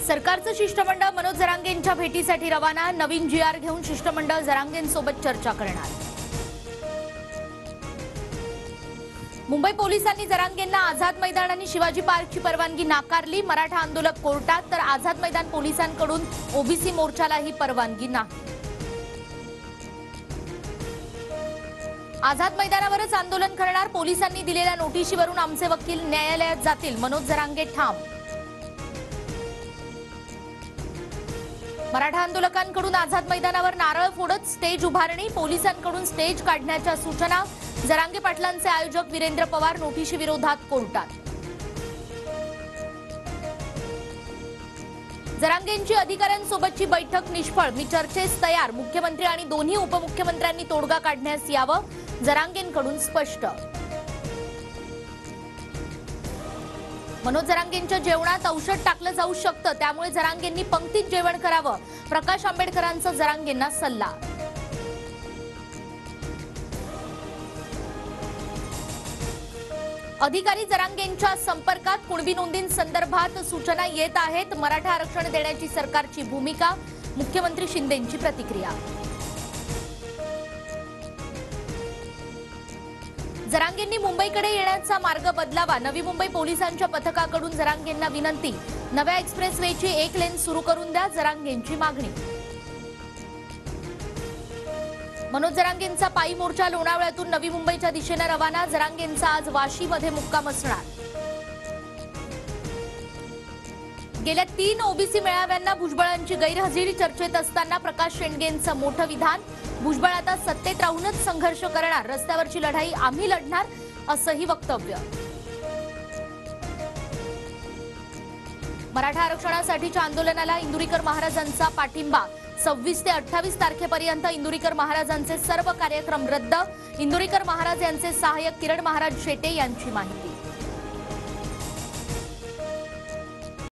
सरकारचं शिष्टमंडळ मनोज जरांगेंच्या भेटीसाठी रवाना। नवीन जीआर घेऊन शिष्टमंडळ जरांगेंसोबत चर्चा करणार। मुंबई पोलिसांनी जरांगेंना आझाद मैदान आणि शिवाजी पार्कची परवानगी नाकारली। मराठा आंदोलक कोर्टात, तर आझाद मैदान पोलिसांकडून ओबीसी मोर्चालाही परवानगी नाही। आझाद मैदानावरच आंदोलन करणार। पोलिसांनी दिलेल्या नोटिशीवरून आमचे वकील न्यायालयात जातील, मनोज जरांगे ठाम। मराठा आंदोलकांकडून आझाद मैदानावर नारळ फोडत स्टेज उभारणी। पोलिसांकडून स्टेज काढण्याच्या सूचना। जरांगे पाटलांचे आयोजक वीरेंद्र पवार नोटिशी विरोधात कोर्टात। जरांगेंची अधिकाऱ्यांसोबतची बैठक निष्फळ, मी चर्चेस तयार। मुख्यमंत्री आणि दोन्ही उपमुख्यमंत्र्यांनी तोडगा काढण्यास यावं, जरांगेंकडून स्पष्ट। मनोज जरांगेंच्या जेवणात औषध टाकलं जाऊ शकतं, त्यामुळे जरांगेंनी पंक्तीत जेवण करावं। प्रकाश आंबेडकरांचा जरांगेंना सल्ला। अधिकारी जरांगेंच्या संपर्कात, कुणबी नोंदींसंदर्भात सूचना येत आहेत। मराठा आरक्षण देण्याची सरकारची भूमिका, मुख्यमंत्री शिंदेंची प्रतिक्रिया। जरांगेंनी मुंबईकडे येण्याचा मार्ग बदलावा। नवी मुंबई पोलिसांच्या पथकाकडून जरांगेंना विनंती। नव्या एक्सप्रेसवेची एक लेन सुरू करून द्या, जरांगेंची मागणी। मनोज जरांगेंचा पायी मोर्चा लोणावळ्यातून नवी मुंबईच्या दिशेने रवाना। जरांगेंचा आज वाशीमध्ये मुक्काम असणार। गेल्या 3 ओबीसी मेळाव्यांना भुजबळांची गैरहजेरी चर्चेत असताना प्रकाश शेंडगेंचं मोठं विधान। भुजबळ आता सत्तेत राहूनच संघर्ष करणार, रस्त्यावरची लढाई आम्ही लढणार, असंही वक्तव्य। मराठा आरक्षणासाठीच्या आंदोलनाला इंदुरीकर महाराजांचा पाठिंबा। 26 ते 28 तारखेपर्यंत इंदुरीकर महाराजांचे सर्व कार्यक्रम रद्द। इंदुरीकर महाराज यांचे सहाय्यक किरण महाराज शेटे यांची माहिती।